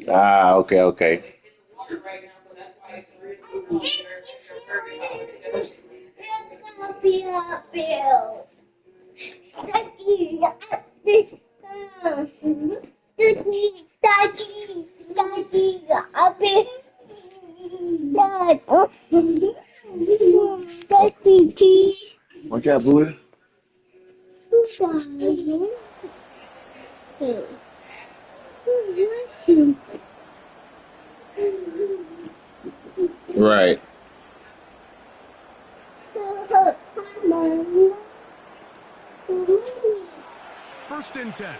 Ah, okay, okay. What's up, Buddha? Right. First and 10.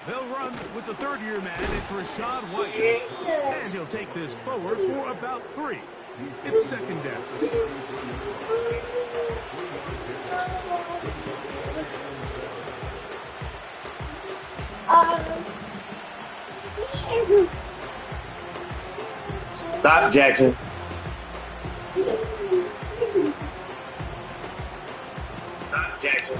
They'll run with the third-year man. It's Rashad White. And he'll take this forward for about 3. It's second down. Stop, Jackson. Stop, Jackson.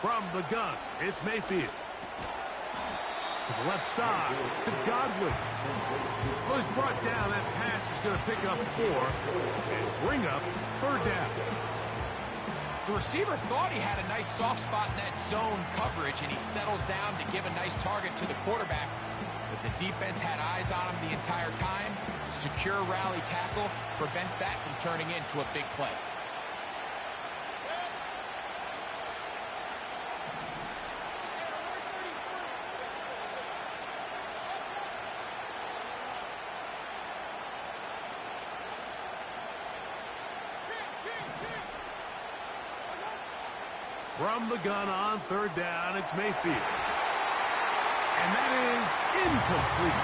From the gun, it's Mayfield. To the left side, to Godwin. Well, he's brought down. That pass is going to pick up 4 and bring up third down. The receiver thought he had a nice soft spot in that zone coverage, and he settles down to give a nice target to the quarterback. But the defense had eyes on him the entire time. Secure rally tackle prevents that from turning into a big play. From the gun on third down, it's Mayfield. And that is incomplete.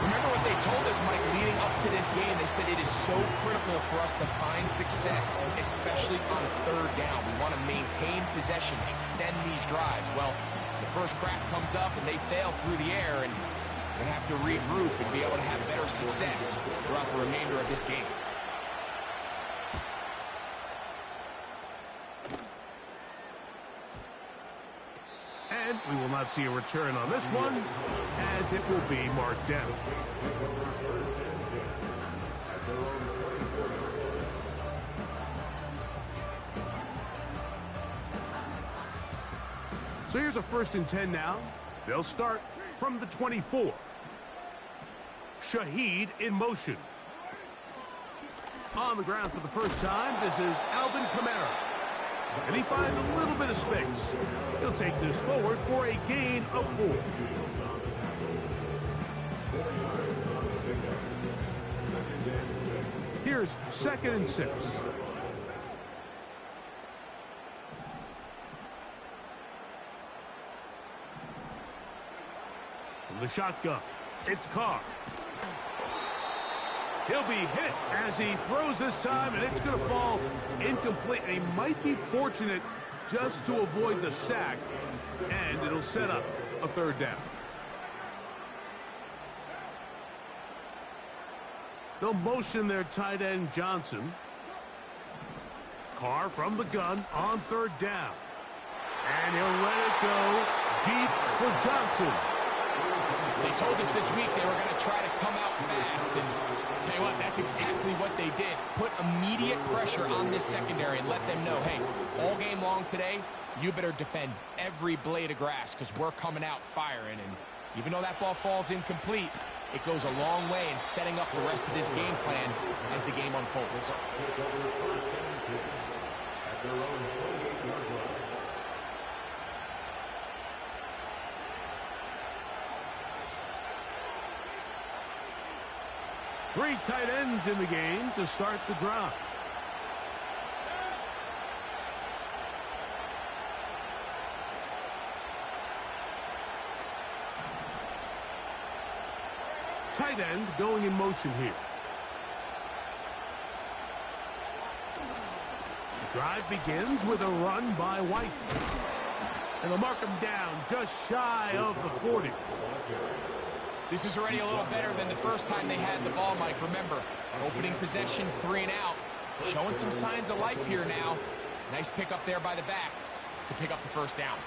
Remember what they told us, Mike, leading up to this game? They said it is so critical for us to find success, especially on third down. We want to maintain possession, extend these drives. Well, the first crack comes up and they fail through the air, and we're going to have to regroup and be able to have better success throughout the remainder of this game. And we will not see a return on this one, as it will be marked down. So here's a first and 10 now. They'll start from the 24. Shaheed in motion. On the ground for the first time, this is Alvin Kamara. And he finds a little bit of space. He'll take this forward for a gain of 4. Here's second and 6. From the shotgun, it's Carr. He'll be hit as he throws this time, and it's going to fall incomplete. And he might be fortunate just to avoid the sack, and it'll set up a third down. They'll motion their tight end Johnson. Carr from the gun on third down. And he'll let it go deep for Johnson. They told us this week they were going to try to come out fast, and tell you what, that's exactly what they did. Put immediate pressure on this secondary and let them know, hey, all game long today, you better defend every blade of grass because we're coming out firing. And even though that ball falls incomplete, it goes a long way in setting up the rest of this game plan as the game unfolds. 3 tight ends in the game to start the drive. Tight end going in motion here. Drive begins with a run by White. And they'll mark him down just shy of the 40. This is already a little better than the first time they had the ball, Mike. Remember, opening possession, 3 and out. Showing some signs of life here now. Nice pick up there by the back to pick up the first down.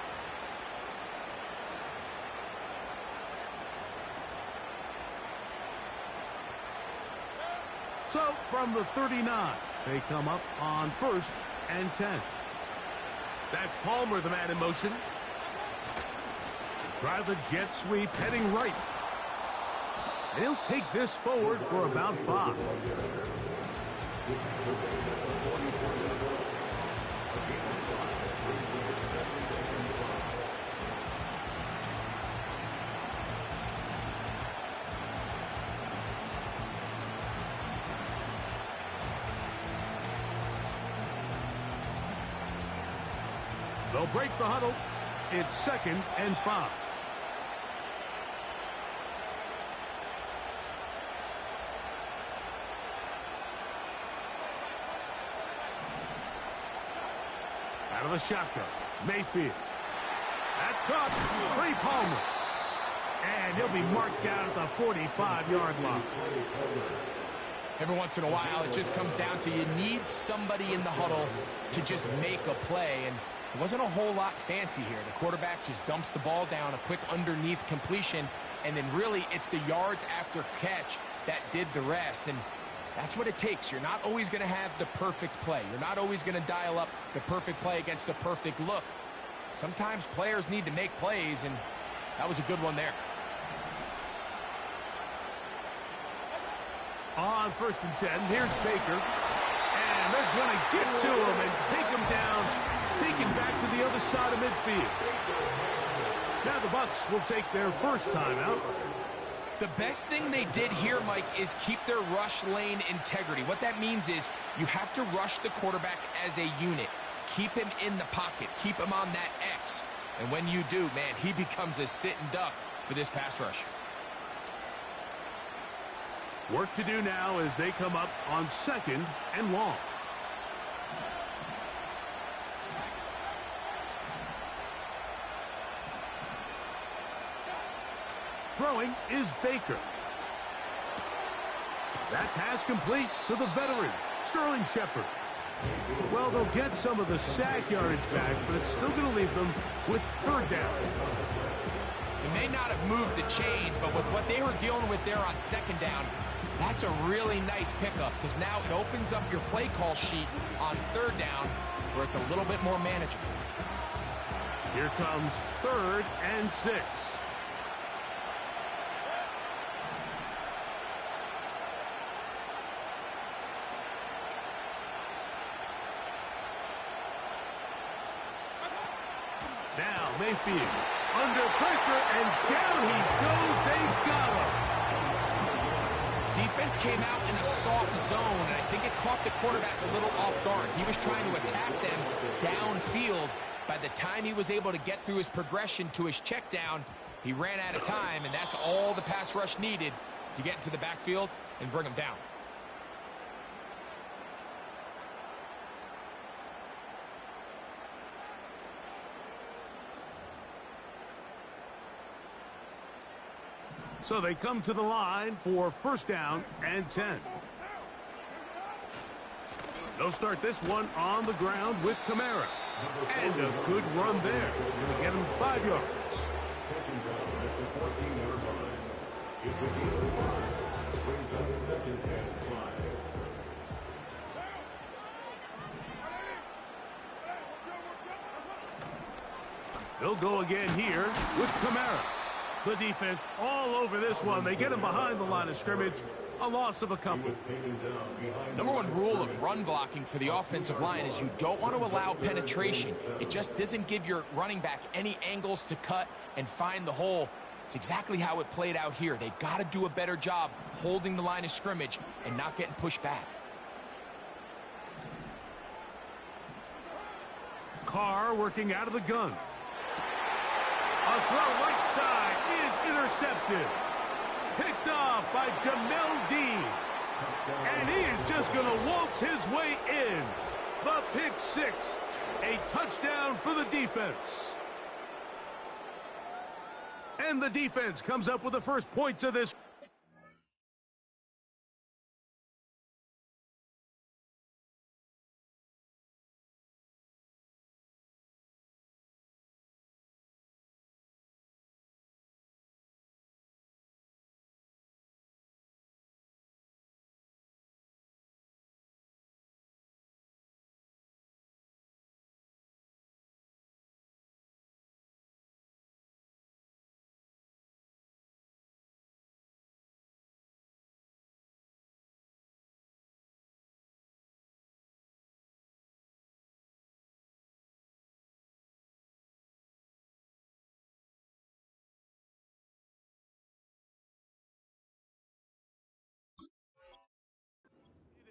So, from the 39, they come up on 1st and 10. That's Palmer, the man in motion. Try the jet sweep, heading right. And he'll take this forward for about 5. They'll break the huddle. It's 2nd and 5. Out of the shotgun, Mayfield. That's caught. Free Palmer. And he'll be marked down at the 45-yard line. Every once in a while, it just comes down to you need somebody in the huddle to just make a play. And it wasn't a whole lot fancy here. The quarterback just dumps the ball down, a quick underneath completion, and then really it's the yards after catch that did the rest. And that's what it takes. You're not always going to have the perfect play. You're not always going to dial up the perfect play against the perfect look. Sometimes players need to make plays, and that was a good one there. On 1st and 10, here's Baker. And they're going to get to him and take him down, taken back to the other side of midfield. Now the Bucs will take their first timeout. The best thing they did here, Mike, is keep their rush lane integrity. What that means is you have to rush the quarterback as a unit. Keep him in the pocket. Keep him on that X. And when you do, man, he becomes a sitting duck for this pass rush. Work to do now as they come up on 2nd and long. Throwing is Baker. That pass complete to the veteran, Sterling Shepard. Well, they'll get some of the sack yardage back, but it's still going to leave them with 3rd down. They may not have moved the chains, but with what they were dealing with there on 2nd down, that's a really nice pickup because now it opens up your play call sheet on 3rd down where it's a little bit more manageable. Here comes 3rd and 6. Now Mayfield under pressure, and down he goes. They got him. Defense came out in a soft zone, and I think it caught the quarterback a little off guard. He was trying to attack them downfield. By the time he was able to get through his progression to his check down, he ran out of time, and that's all the pass rush needed to get into the backfield and bring him down. So they come to the line for 1st down and 10. They'll start this one on the ground with Kamara. And a good run there. Going to get him 5 yards. They'll go again here with Kamara. The defense all over this one. They get him behind the line of scrimmage. A loss of a couple. Number one rule of run blocking for the offensive line is you don't want to allow penetration. It just doesn't give your running back any angles to cut and find the hole. It's exactly how it played out here. They've got to do a better job holding the line of scrimmage and not getting pushed back. Carr working out of the gun. A throw right side is intercepted. Picked off by Jamel Dean. And he is just going to waltz his way in. the pick six. A touchdown for the defense. And the defense comes up with the first points of this.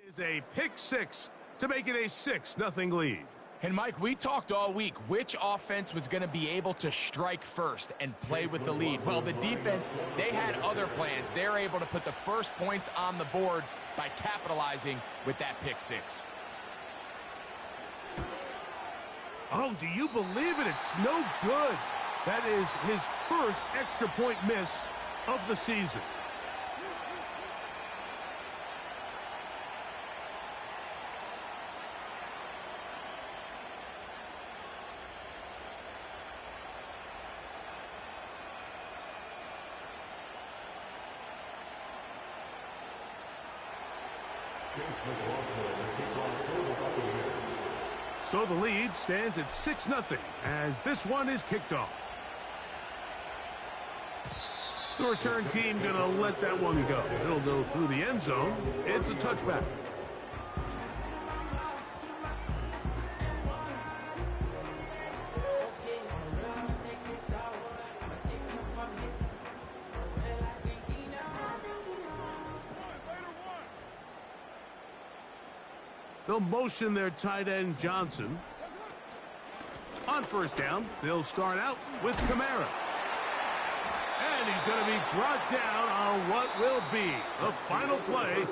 Is a pick six to make it a 6-0 lead. And Mike, we talked all week which offense was going to be able to strike first and play with the lead. Well, the defense, they had other plans. They're able to put the first points on the board by capitalizing with that pick six. Oh, do you believe it? It's no good. That is his first extra point miss of the season. So the lead stands at 6-0 as this one is kicked off. The return team going to let that one go. It'll go through the end zone. It's a touchback. They'll motion their tight end, Johnson. On first down, they'll start out with Kamara. And he's going to be brought down on what will be the final play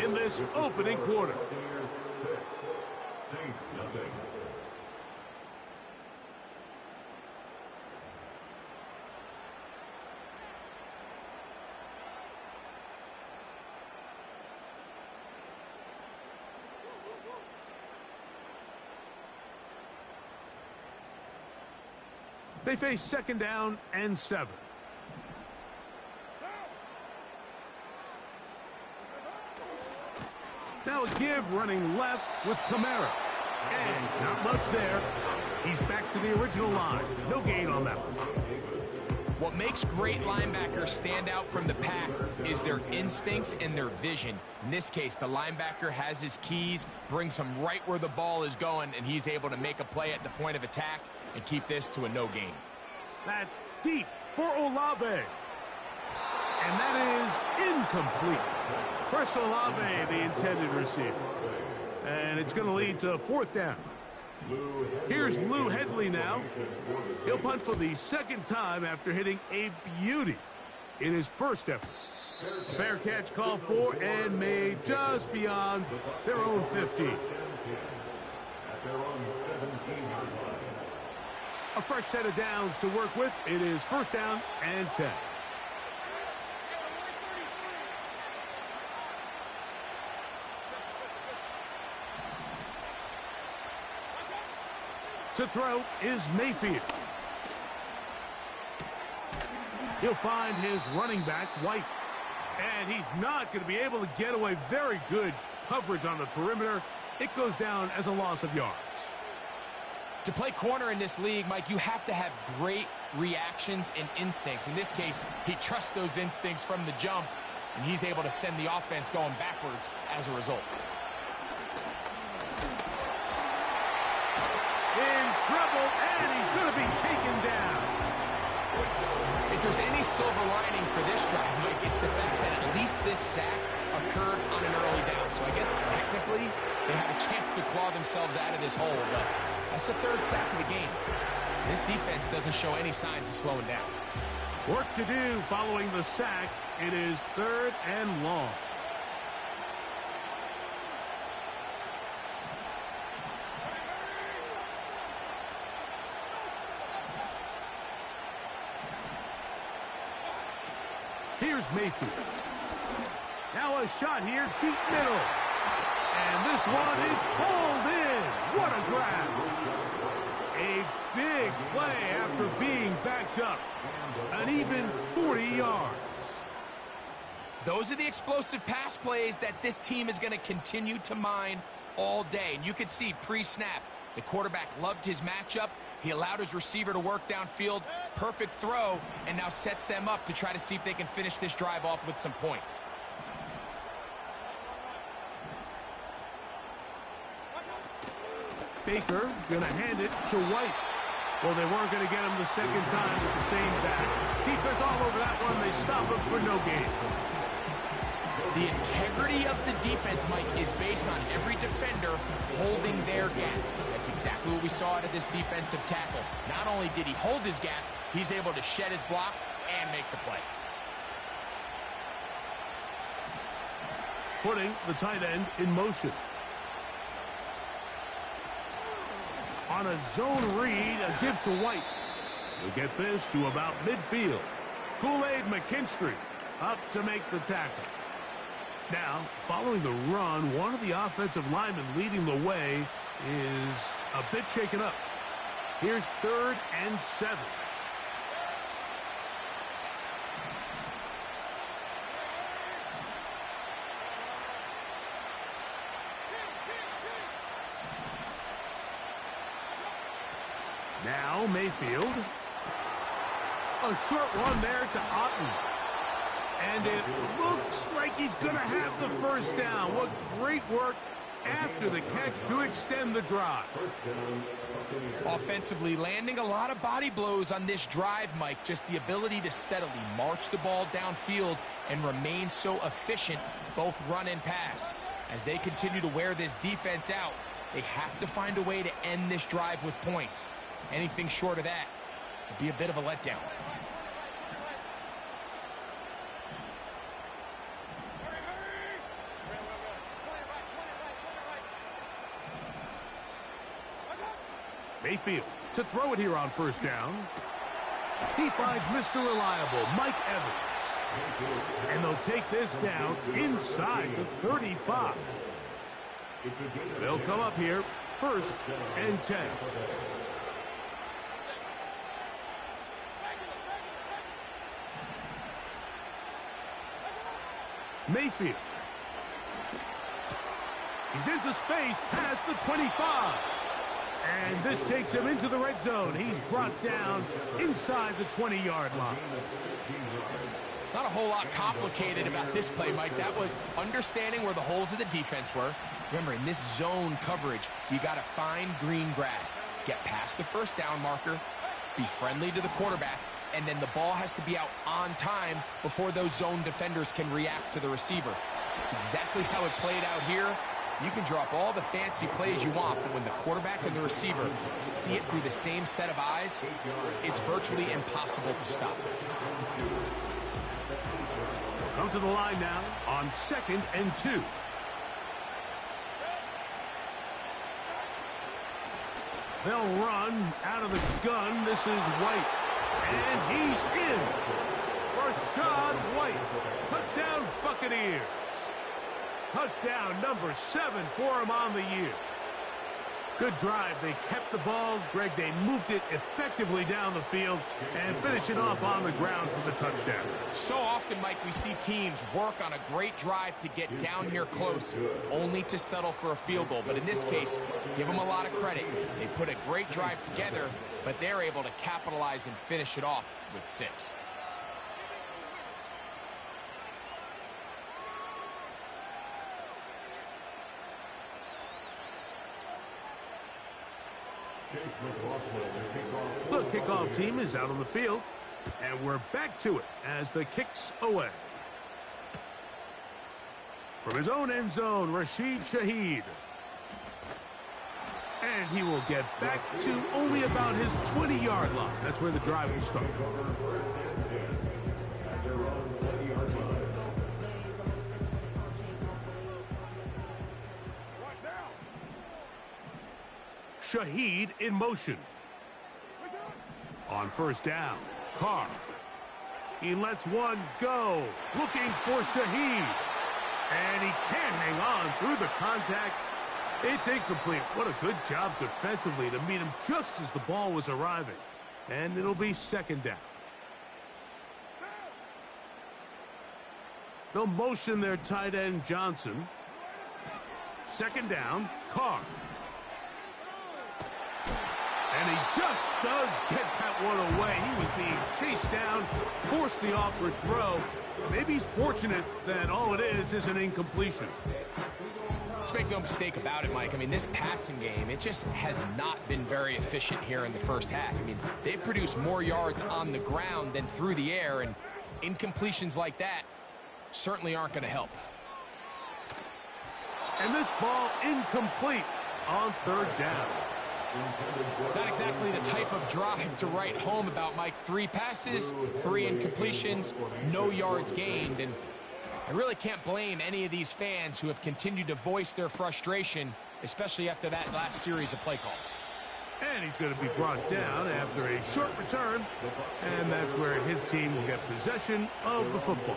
in this opening quarter. Saints nothing. They face second down and 7. Now a give running left with Kamara. And not much there. He's back to the original line. No gain on that one. What makes great linebackers stand out from the pack is their instincts and their vision. In this case, the linebacker has his keys, brings him right where the ball is going, and he's able to make a play at the point of attack and keep this to a no gain. That's deep for Olave. And that is incomplete. Chris Olave, the intended receiver. And it's going to lead to fourth down. Here's Lou Hedley now. He'll punt for the second time after hitting a beauty in his first effort. A fair catch called for and made just beyond their own 15. A fresh set of downs to work with. It is first down and 10. To throw is Mayfield. He'll find his running back, White. And he's not going to be able to get away. Very good coverage on the perimeter. It goes down as a loss of yards. To play corner in this league, Mike, you have to have great reactions and instincts. In this case, he trusts those instincts from the jump, and he's able to send the offense going backwards as a result. In trouble, and he's going to be taken down. If there's any silver lining for this drive, Mike, it's the fact that at least this sack occurred on an early down. So I guess technically they have a chance to claw themselves out of this hole, but that's the third sack of the game. This defense doesn't show any signs of slowing down. Work to do following the sack. It is third and long. Here's Mayfield. Now a shot here, deep middle. And this one is pulled in. What a grab. A big play after being backed up. An even 40 yards. Those are the explosive pass plays that this team is going to continue to mine all day. And you can see pre-snap, the quarterback loved his matchup. He allowed his receiver to work downfield. Perfect throw, and now sets them up to try to see if they can finish this drive off with some points. Baker going to hand it to White. Well, they weren't going to get him the second time with the same back. Defense all over that one. They stop him for no gain. The integrity of the defense, Mike, is based on every defender holding their gap. That's exactly what we saw out of this defensive tackle. Not only did he hold his gap, he's able to shed his block and make the play. Putting the tight end in motion. On a zone read, a give to White. He'll get this to about midfield. Kool-Aid McKinstry up to make the tackle. Now, following the run, one of the offensive linemen leading the way is a bit shaken up. Here's 3rd and 7. Now Mayfield. A short one there to Otten. And it looks like he's going to have the first down. What great work after the catch to extend the drive. Offensively, landing a lot of body blows on this drive, Mike. Just the ability to steadily march the ball downfield and remain so efficient, both run and pass. As they continue to wear this defense out, they have to find a way to end this drive with points. Anything short of that would be a bit of a letdown. Mayfield to throw it here on first down. He finds Mr. Reliable, Mike Evans. And they'll take this down inside the 35. They'll come up here, 1st and 10. Mayfield. He's into space past the 25. And this takes him into the red zone. He's brought down inside the 20-yard line. Not a whole lot complicated about this play, Mike. That was understanding where the holes of the defense were. Remember, in this zone coverage, you got to find green grass, get past the first down marker, be friendly to the quarterback, and then the ball has to be out on time before those zone defenders can react to the receiver. That's exactly how it played out here. You can draw up all the fancy plays you want, but when the quarterback and the receiver see it through the same set of eyes, it's virtually impossible to stop. We'll come to the line now on 2nd and 2. They'll run out of the gun. This is White. And he's in. Rachaad White. Touchdown, Buccaneers. Touchdown number 7 for him on the year. Good drive. They kept the ball. Greg, they moved it effectively down the field and finish it off on the ground for the touchdown. So often, Mike, we see teams work on a great drive to get down here close, only to settle for a field goal. But in this case, give them a lot of credit. They put a great drive together, but they're able to capitalize and finish it off with 6. The kickoff team is out on the field, and we're back to it as the kick's away. From his own end zone, Rashid Shaheed. And he will get back to only about his 20-yard line. That's where the drive will start. Shaheed in motion. On first down, Carr. He lets one go, looking for Shaheed. And he can't hang on through the contact. It's incomplete. What a good job defensively to meet him just as the ball was arriving. And it'll be second down. They'll motion their tight end, Johnson. Second down, Carr. And he just does get that one away. He was being chased down, forced the awkward throw. Maybe he's fortunate that all it is an incompletion. Let's make no mistake about it, Mike. I mean, this passing game, it just has not been very efficient here in the first half. I mean, they've produced more yards on the ground than through the air, and incompletions like that certainly aren't going to help. And this ball incomplete on third down. Not exactly the type of drive to write home about, Mike. 3 passes, 3 incompletions, no yards gained. And I really can't blame any of these fans who have continued to voice their frustration, especially after that last series of play calls. And he's going to be brought down after a short return. And that's where his team will get possession of the football.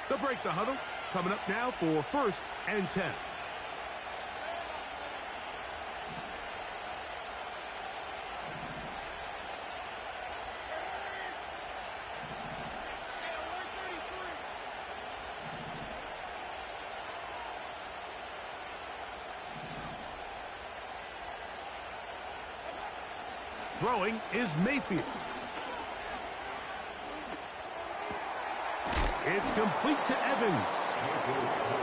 They'll break the huddle. Coming up now for 1st and 10. Throwing is Mayfield. It's complete to Evans.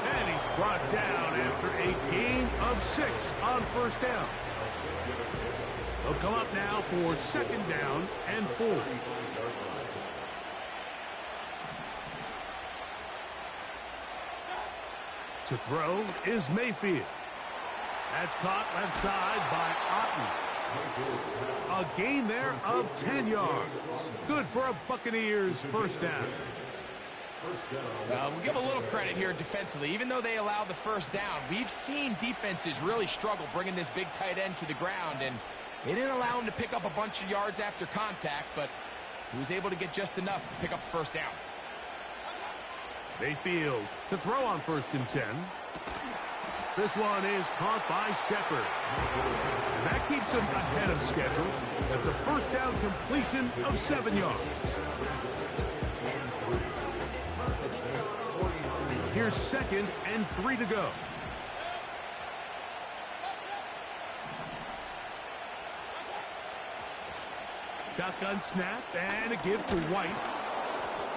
And he's brought down after a gain of 6 on first down. They'll come up now for second down and 4. To throw is Mayfield. That's caught left side by Otten. A gain there of 10 yards. Good for a Buccaneers first down. We'll give a little credit here defensively. Even though they allowed the first down, we've seen defenses really struggle bringing this big tight end to the ground, and they didn't allow him to pick up a bunch of yards after contact, but he was able to get just enough to pick up the first down. Mayfield to throw on 1st and 10. This one is caught by Shepard. And that keeps him ahead of schedule. That's a first down completion of 7 yards. Here's 2nd and 3 to go. Shotgun snap and a give to White.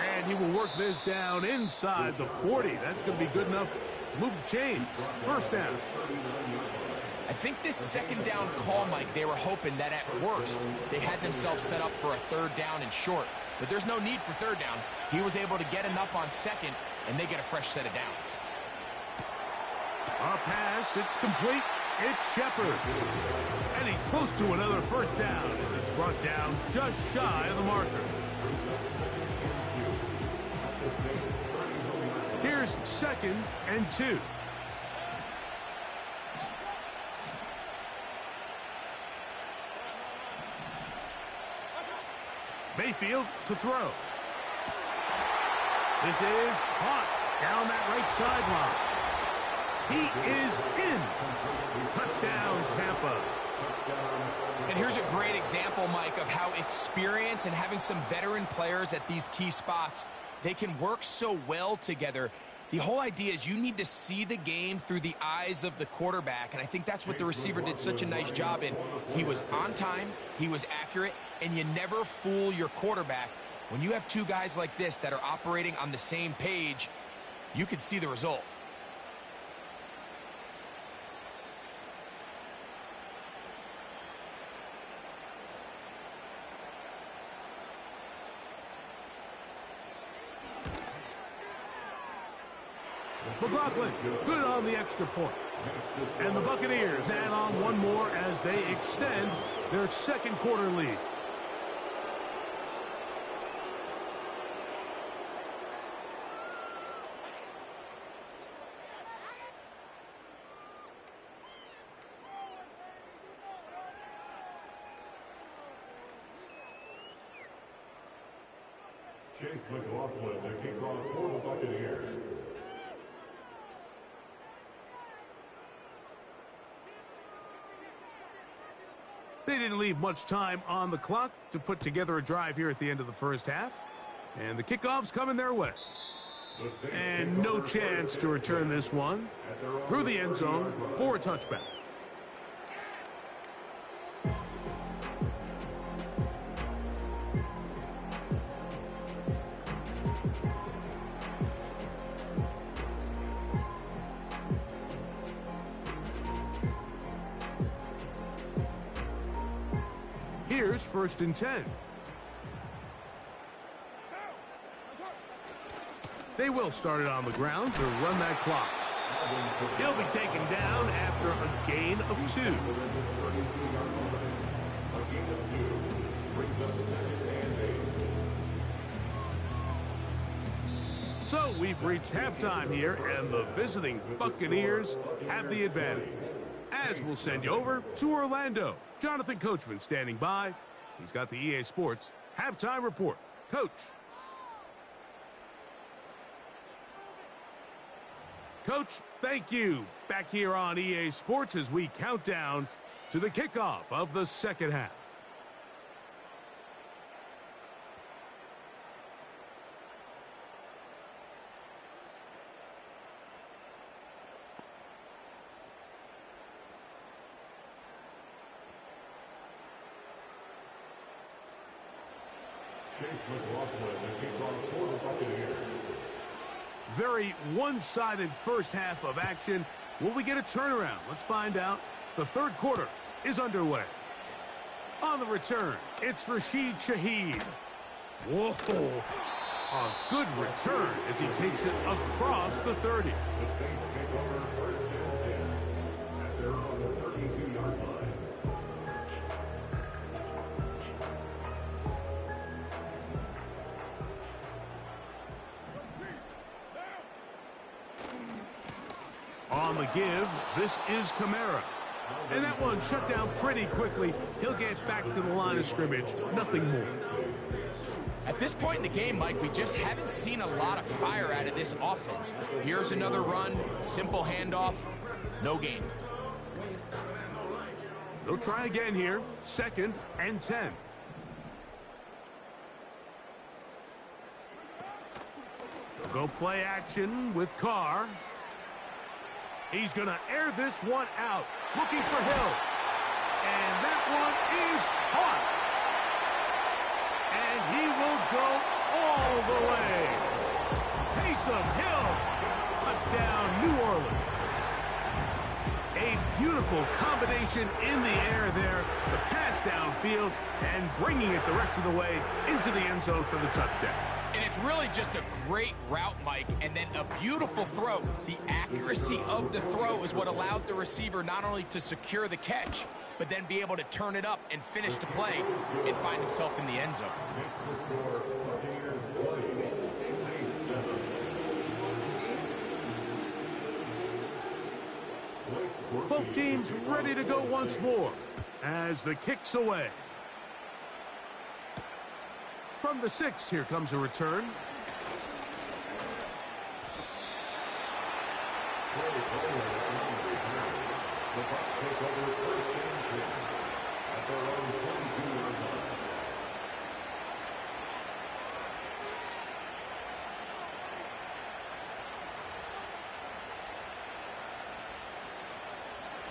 And he will work this down inside the 40. That's going to be good enough to move the chains. First down. I think this second down call, Mike, they were hoping that at worst they had themselves set up for a 3rd down and short. But there's no need for 3rd down. He was able to get enough on 2nd, and they get a fresh set of downs. A pass, it's complete. It's Shepard. And he's close to another first down as it's brought down just shy of the marker. Here's 2nd and 2. Mayfield to throw. This is caught down that right sideline. He is in. Touchdown, Tampa. And here's a great example, Mike, of how experience and having some veteran players at these key spots, they can work so well together. The whole idea is you need to see the game through the eyes of the quarterback, and I think that's what the receiver did such a nice job in. He was on time, he was accurate, and you never fool your quarterback. When you have 2 guys like this that are operating on the same page, you can see the result. McLaughlin, good on the extra point. And the Buccaneers add on one more as they extend their 2nd quarter lead. Chase McLaughlin, the kickoff for the Buccaneers. They didn't leave much time on the clock to put together a drive here at the end of the first half. And the kickoff's coming their way. And no chance to return this one through the end zone for a touchback. Here's 1st and 10. They will start it on the ground to run that clock. He'll be taken down after a gain of 2. So we've reached halftime here, and the visiting Buccaneers have the advantage. As we'll send you over to Orlando. Jonathan Coachman standing by. He's got the EA Sports halftime report. Coach. Coach, thank you. Back here on EA Sports as we count down to the kickoff of the second half. Chase McLaughlin, the kickoff for the Buccaneers. Very one-sided first half of action. Will we get a turnaround? Let's find out. The third quarter is underway. On the return, it's Rashid Shaheed. Whoa, a good return as he takes it across the 30. The Saints take over 1st and 10 at their own 32-yard line. On the give, this is Kamara. And that one shut down pretty quickly. He'll get back to the line of scrimmage. Nothing more. At this point in the game, Mike, we just haven't seen a lot of fire out of this offense. Here's another run, simple handoff, no gain. They'll try again here. 2nd and 10. They'll go play action with Carr. He's going to air this one out, looking for Hill. And that one is caught. And he will go all the way. Taysom Hill, touchdown New Orleans. A beautiful combination in the air there, the pass downfield, and bringing it the rest of the way into the end zone for the touchdown. And it's really just a great route, Mike, and then a beautiful throw. The accuracy of the throw is what allowed the receiver not only to secure the catch, but then be able to turn it up and finish the play and find himself in the end zone. Both teams ready to go once more as the kick's away. From the 6, here comes a return.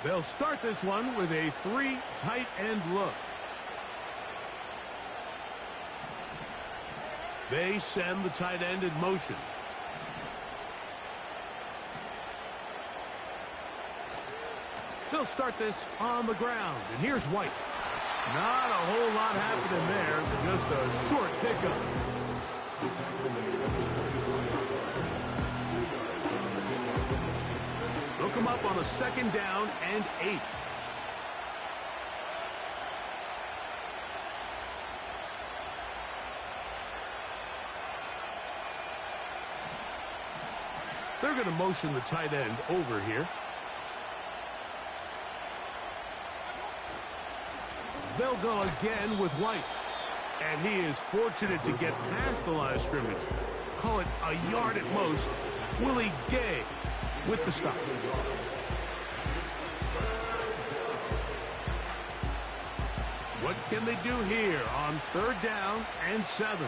They'll start this one with a 3 tight end look. They send the tight end in motion. They'll start this on the ground, and here's White. Not a whole lot happening there, just a short pickup. They'll come up on a 2nd down and 8. They're going to motion the tight end over here. They'll go again with White. And he is fortunate to get past the line of scrimmage. Call it a yard at most. Willie Gay with the stop. What can they do here on 3rd down and 7?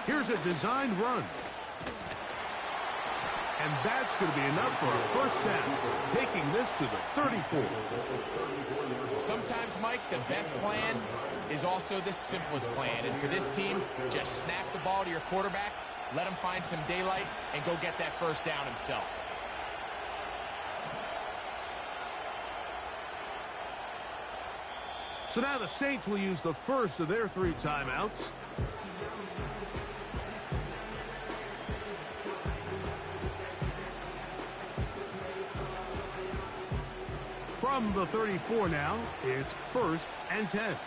Here's a designed run. And that's going to be enough for a first down, taking this to the 34. Sometimes, Mike, the best plan is also the simplest plan. And for this team, just snap the ball to your quarterback, let him find some daylight, and go get that first down himself. So now the Saints will use the first of their 3 timeouts. From the 34 now, it's 1st and 10.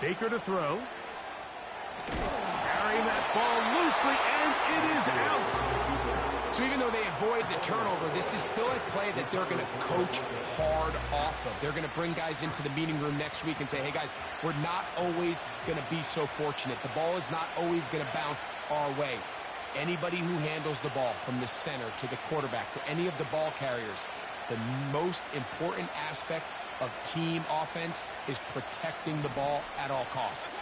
Baker to throw. Carrying that ball loosely, and it is out. So even though they avoid the turnover, this is still a play that they're going to coach hard off of. They're going to bring guys into the meeting room next week and say, hey, guys, we're not always going to be so fortunate. The ball is not always going to bounce our way. Anybody who handles the ball from the center to the quarterback to any of the ball carriers, the most important aspect of team offense is protecting the ball at all costs.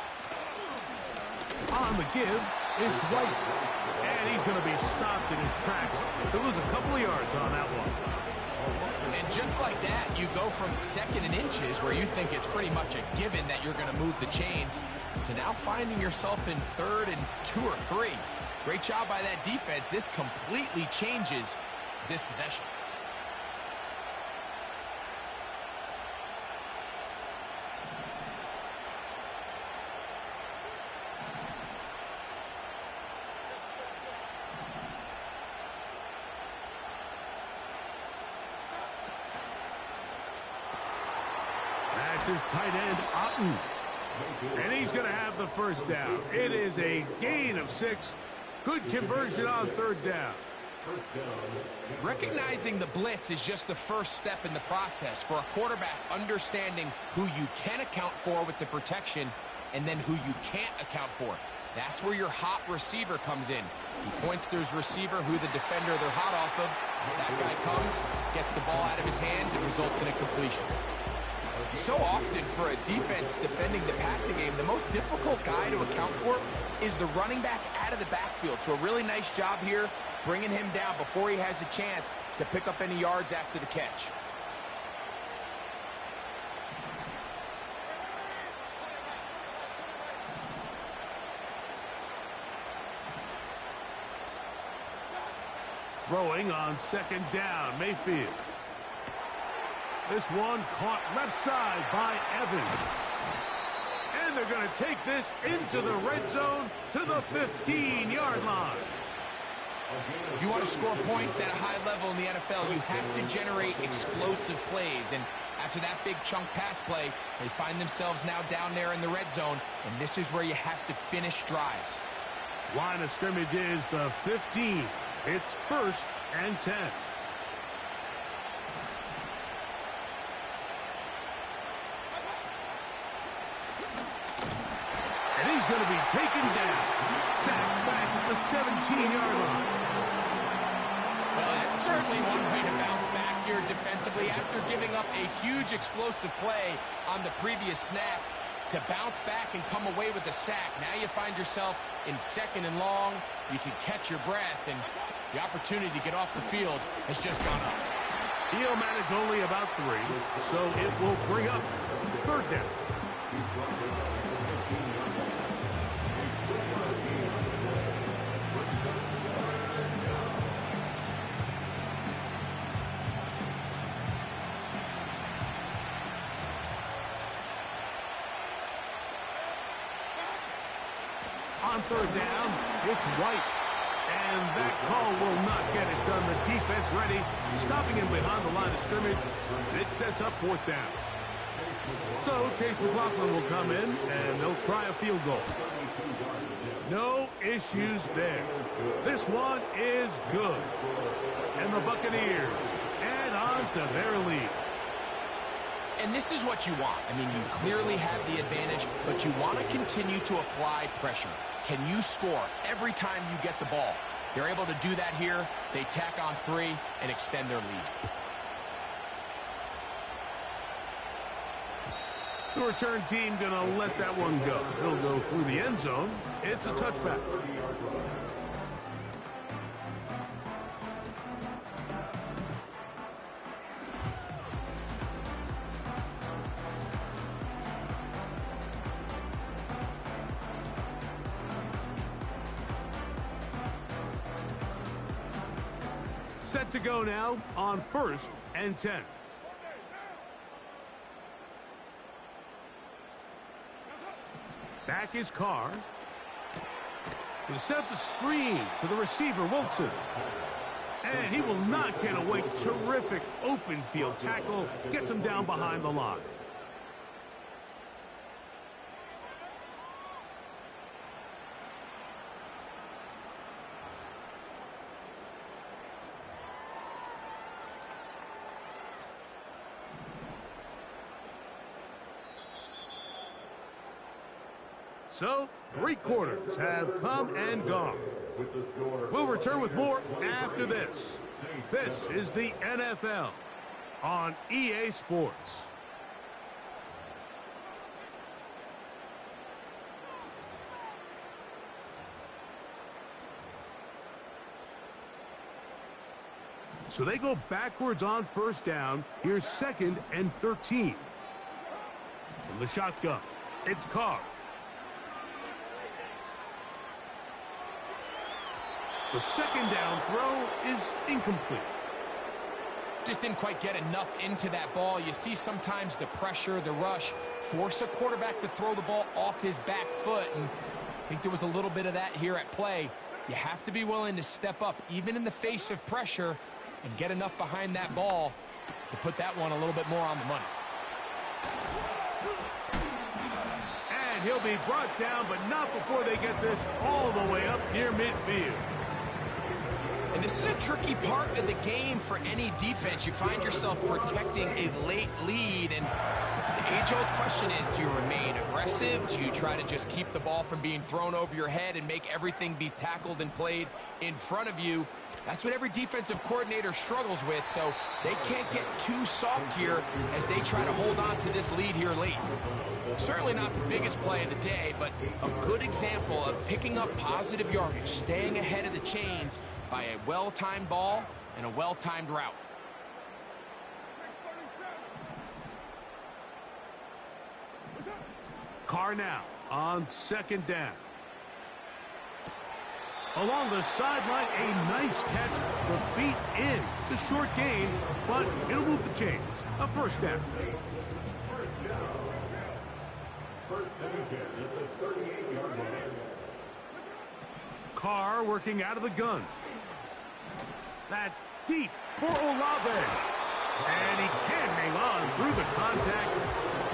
On the give, it's White. And he's going to be stopped in his tracks. He'll lose a couple of yards on that one. And just like that, you go from 2nd and inches, where you think it's pretty much a given that you're going to move the chains, to now finding yourself in 3rd and 2 or 3. Great job by that defense. This completely changes this possession. That's his tight end, Otten. And he's going to have the first down. It is a gain of 6. Good conversion on 3rd down. Recognizing the blitz is just the first step in the process for a quarterback, understanding who you can account for with the protection and then who you can't account for. That's where your hot receiver comes in. He points to his receiver, who the defender they're hot off of. That guy comes, gets the ball out of his hands, and results in a completion. So often for a defense defending the passing game, the most difficult guy to account for is the running back out of the backfield. So a really nice job here, bringing him down before he has a chance to pick up any yards after the catch. Throwing on 2nd down, Mayfield. This one caught left side by Evans. And they're going to take this into the red zone to the 15-yard line. If you want to score points at a high level in the NFL, you have to generate explosive plays. And after that big chunk pass play, they find themselves now down there in the red zone. And this is where you have to finish drives. Line of scrimmage is the 15. It's 1st and 10. And he's going to be taken down. Sacked back at the 17-yard line. Well, that's certainly one way to bounce back here defensively after giving up a huge explosive play on the previous snap. To bounce back and come away with a sack. Now you find yourself in 2nd and long. You can catch your breath, and the opportunity to get off the field has just gone up. He'll manage only about 3, so it will bring up 3rd down. on third down, it's White. And that call will not get it done. The defense ready, stopping him behind the line of scrimmage. It sets up fourth down. So Chase McLaughlin will come in, and they'll try a field goal. No issues there. This one is good. And the Buccaneers add on to their lead. And this is what you want. I mean, you clearly have the advantage, but you want to continue to apply pressure. Can you score every time you get the ball? They're able to do that here. They tack on 3 and extend their lead. The return team going to let that one go. It'll go through the end zone. It's a touchback. Set to go now on 1st and 10. Back is Carr. He'll set up the screen to the receiver, Wilson. And he will not get away. Terrific open field tackle. Gets him down behind the line. So, 3 quarters have come and gone. We'll return with more after this. This is the NFL on EA Sports. So they go backwards on 1st down. Here's 2nd and 13. From the shotgun, it's Carr. The 2nd down throw is incomplete. Just didn't quite get enough into that ball. You see sometimes the pressure, the rush, force a quarterback to throw the ball off his back foot. And I think there was a little bit of that here at play. You have to be willing to step up, even in the face of pressure, and get enough behind that ball to put that one a little bit more on the money. And he'll be brought down, but not before they get this all the way up near midfield. And this is a tricky part of the game for any defense. You find yourself protecting a late lead, and the age-old question is, do you remain aggressive? Do you try to just keep the ball from being thrown over your head and make everything be tackled and played in front of you? That's what every defensive coordinator struggles with, so they can't get too soft here as they try to hold on to this lead here late. Certainly not the biggest play of the day, but a good example of picking up positive yardage, staying ahead of the chains by a well-timed ball and a well-timed route. Carr now on 2nd down. Along the sideline, a nice catch. The feet in. It's a short gain, but it'll move the chains. A 1st down. Carr working out of the gun. That's deep for Olave. And he can't hang on through the contact.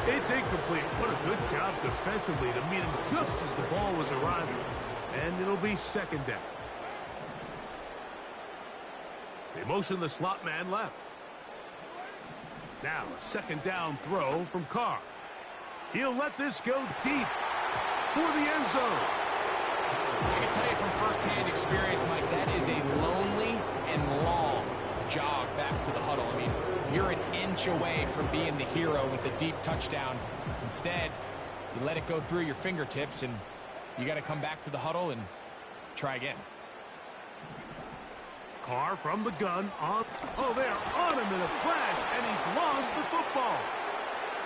It's incomplete. What a good job defensively to meet him just as the ball was arriving. And it'll be 2nd down. They motion the slot man left. Now a 2nd down throw from Carr. He'll let this go deep for the end zone. I can tell you from firsthand experience, Mike, that is a lonely and long jog back to the huddle. I mean, you're an inch away from being the hero with a deep touchdown. Instead, you let it go through your fingertips, and you got to come back to the huddle and try again. Carr from the gun on. Oh, they're on him in a flash, and he's lost the football.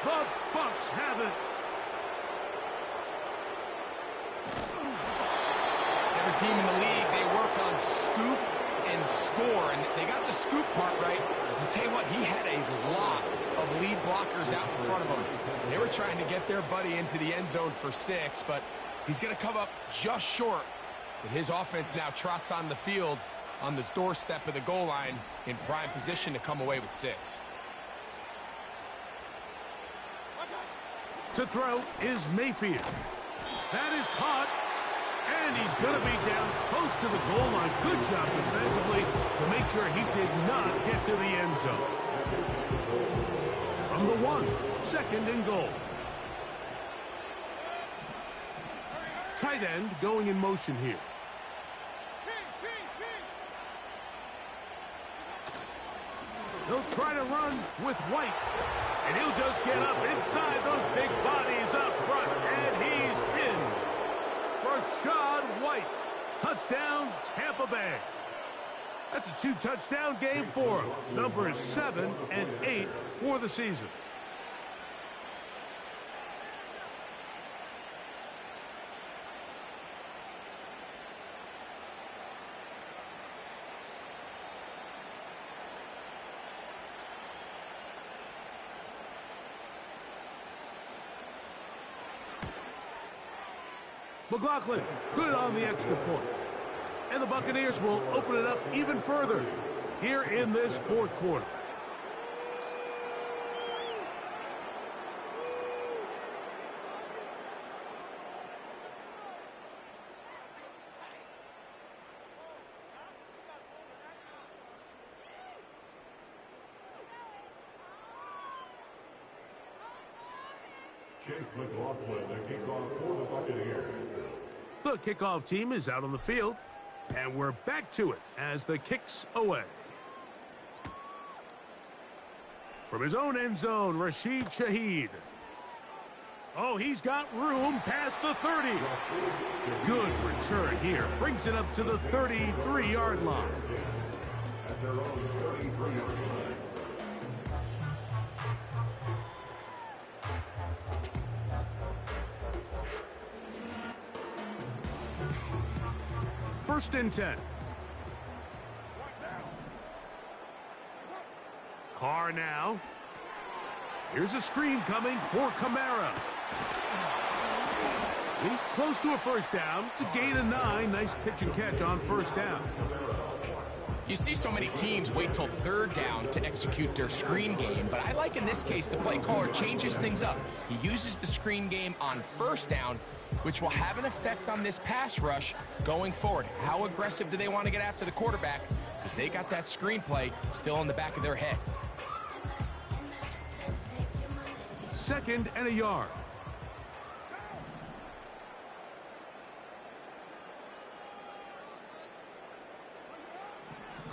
The Bucs have it. Every team in the league, they work on scoop and score, and they got the scoop part right. I'll tell you what, he had a lot of lead blockers out in front of him. They were trying to get their buddy into the end zone for 6, but He's going to come up just short. But his offense now trots on the field on the doorstep of the goal line in prime position to come away with 6. To throw is Mayfield. That is caught. And he's going to be down close to the goal line. Good job defensively to make sure he did not get to the end zone. From the 1, 2nd and goal. Tight end going in motion here. He'll try to run with White. And he'll just get up inside those big bodies up front. And he's in. Rachaad White. Touchdown, Tampa Bay. That's a 2-touchdown game for him. Numbers 7 and 8 for the season. McLaughlin, good on the extra point. And the Buccaneers will open it up even further here in this 4th quarter. Chase McLaughlin, the kickoff for the Buccaneers. The kickoff team is out on the field, and we're back to it as the kick's away. From his own end zone, Rashid Shaheed. Oh, he's got room past the 30. Good return here. Brings it up to the 33-yard line. At their own 33-yard line. First and 10. Carr now. Here's a screen coming for Kamara. He's close to a first down to gain a 9. Nice pitch and catch on first down. You see so many teams wait till 3rd down to execute their screen game, but I like in this case the play caller changes things up. He uses the screen game on 1st down, which will have an effect on this pass rush going forward. How aggressive do they want to get after the quarterback? Because they got that screenplay still in the back of their head. 2nd and a yard.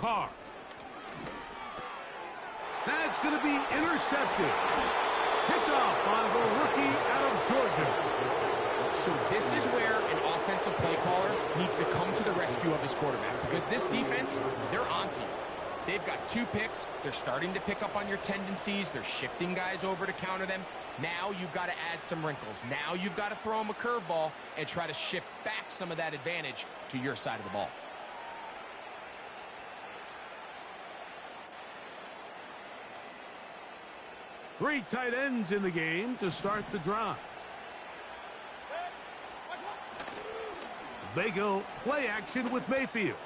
Carr. That's going to be intercepted. Picked off by the rookie out of Georgia. So this is where an offensive play caller needs to come to the rescue of his quarterback, because this defense, they're onto you. They've got 2 picks. They're starting to pick up on your tendencies. They're shifting guys over to counter them. Now you've got to add some wrinkles. Now you've got to throw them a curveball and try to shift back some of that advantage to your side of the ball. Three tight ends in the game to start the drive. They go play action with Mayfield.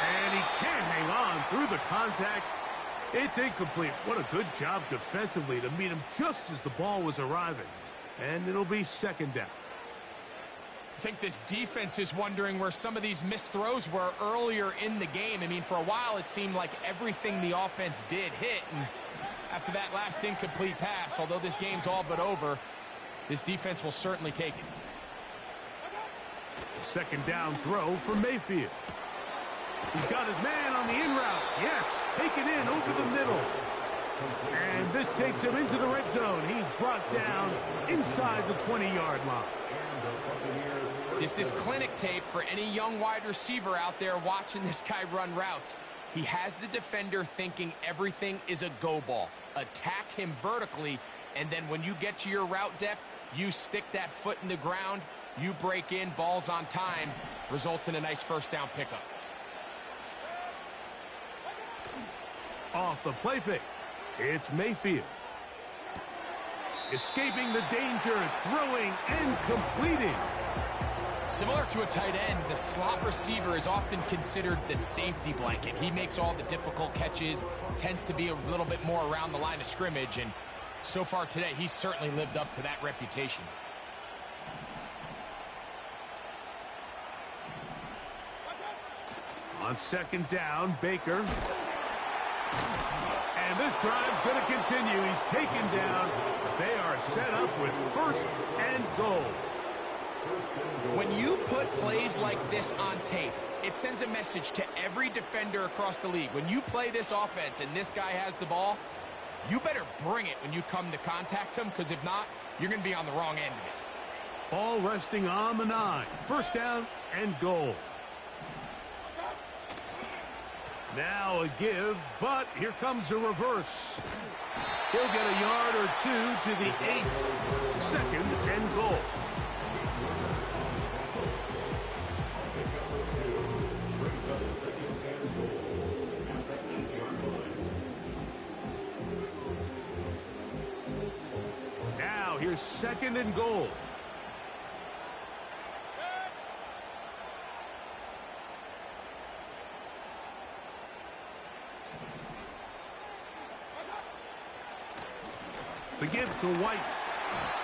And he can't hang on through the contact. It's incomplete. What a good job defensively to meet him just as the ball was arriving. And it'll be 2nd down. I think this defense is wondering where some of these missed throws were earlier in the game. I mean, for a while it seemed like everything the offense did hit. And after that last incomplete pass, although this game's all but over, this defense will certainly take it. 2nd down throw for Mayfield. He's got his man on the in route. Yes, taken in over the middle. And this takes him into the red zone. He's brought down inside the 20-yard line. This is clinic tape for any young wide receiver out there watching this guy run routes. He has the defender thinking everything is a go ball. Attack him vertically, and then when you get to your route depth, you stick that foot in the ground, you break in, balls on time, results in a nice first down pickup. Off the play fake, it's Mayfield. Escaping the danger, throwing and completing. Similar to a tight end, the slot receiver is often considered the safety blanket. He makes all the difficult catches, tends to be a little bit more around the line of scrimmage, and so far today, he's certainly lived up to that reputation. On second down, Baker. And this drive's going to continue. He's taken down. They are set up with first and goal. When you put plays like this on tape, it sends a message to every defender across the league. When you play this offense and this guy has the ball, you better bring it when you come to contact him, because if not, you're going to be on the wrong end of it. Ball resting on the 9. First down and goal. Now a give, but here comes a reverse. He'll get a yard or two to the 8. Second and goal. Now here's second and goal. The give to White.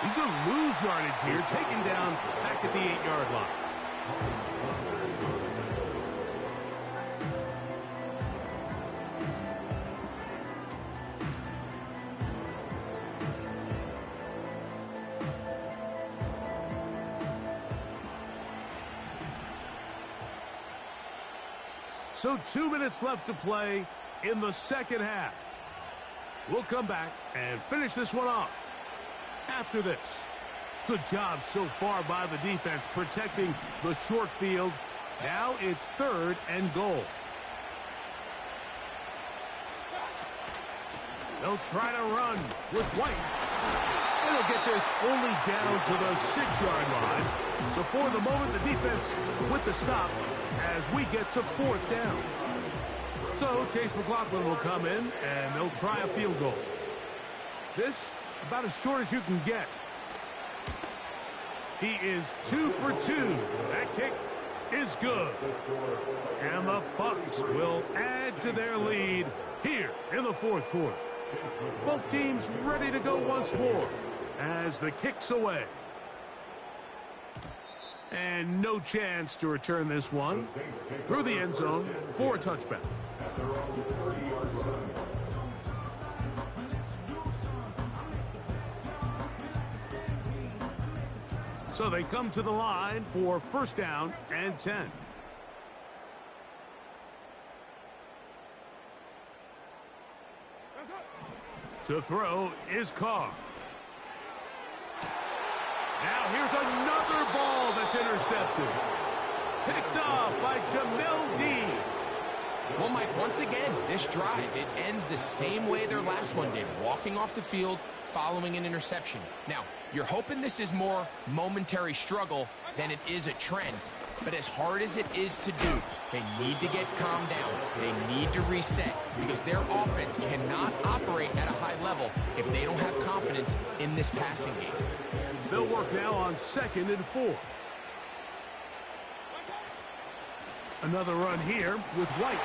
He's going to lose yardage here, taken down back at the 8-yard line. So 2 minutes left to play in the second half. We'll come back and finish this one off after this. Good job so far by the defense protecting the short field. Now it's third and goal. They'll try to run with White. And they'll get this only down to the 6-yard line. So for the moment, the defense with the stop as we get to fourth down. So Chase McLaughlin will come in, and they'll try a field goal. This, about as short as you can get. He is 2 for 2. That kick is good. And the Bucs will add to their lead here in the fourth quarter. Both teams ready to go once more as the kick's away. And no chance to return this one through the end zone for a touchback. So they come to the line for first down and 10. To throw is Carr. Now here's another ball that's intercepted. Picked off by Jamel Dean. Well, Mike, once again, this drive, it ends the same way their last one did, walking off the field following an interception. Now, you're hoping this is more momentary struggle than it is a trend, but as hard as it is to do, they need to get calmed down. They need to reset because their offense cannot operate at a high level if they don't have confidence in this passing game. They'll work now on second and 4. Another run here with White.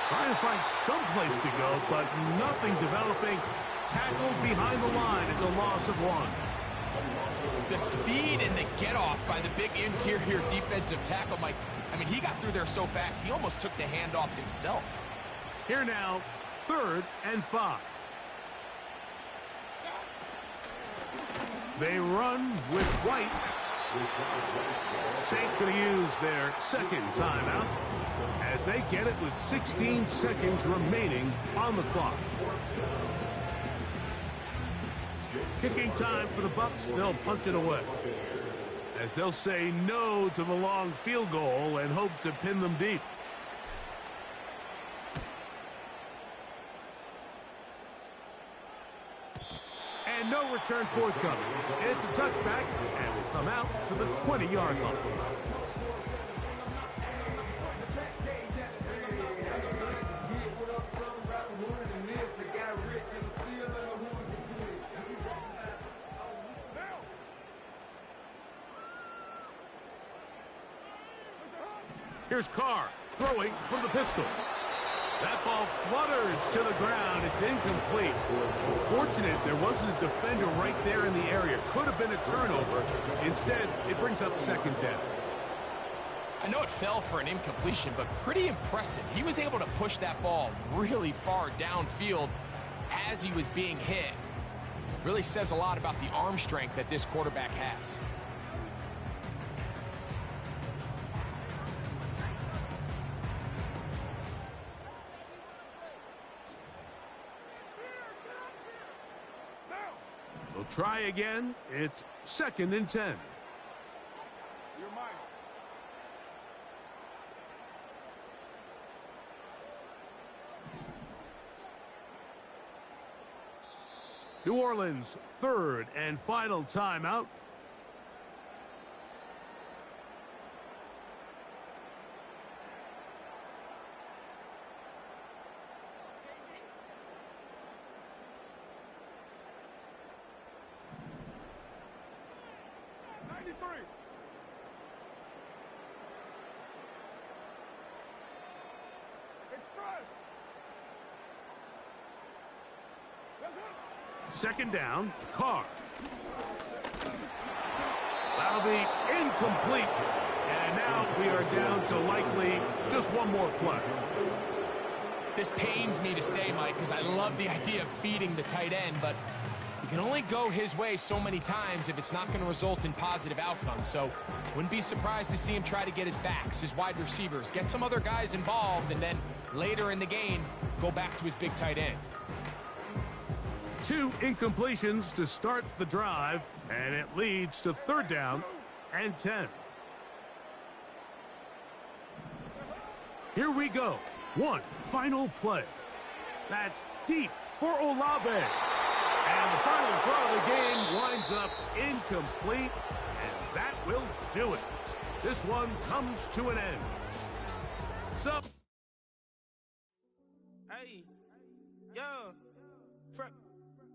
Trying to find some place to go, but nothing developing. Tackled behind the line. It's a loss of 1. The speed and the get-off by the big interior defensive tackle, Mike. I mean, he got through there so fast, he almost took the handoff himself. Here now, third and 5. They run with White. Saints going to use their second timeout as they get it with 16 seconds remaining on the clock. Kicking time for the Bucs. They'll punch it away as they'll say no to the long field goal and hope to pin them deep. And no return forthcoming. It's a touchback and will come out to the 20-yard line. Here's Carr throwing from the pistol. That ball flutters to the ground. It's incomplete. Fortunate there wasn't a defender right there in the area. Could have been a turnover. Instead, it brings up second down. I know it fell for an incompletion, but pretty impressive. He was able to push that ball really far downfield as he was being hit. Really says a lot about the arm strength that this quarterback has. We'll try again. It's 2nd and 10. You're mine. New Orleans, 3rd and final timeout. Second down, Carr. That'll be incomplete. And now we are down to likely just one more play. This pains me to say, Mike, because I love the idea of feeding the tight end, but you can only go his way so many times if it's not going to result in positive outcomes. So wouldn't be surprised to see him try to get his backs, his wide receivers, get some other guys involved, and then later in the game, go back to his big tight end. 2 incompletions to start the drive, and it leads to 3rd down and 10. Here we go. One final play. That's deep for Olave. And the final throw of the game winds up incomplete, and that will do it. This one comes to an end. So, hey, yeah,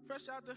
fresh out the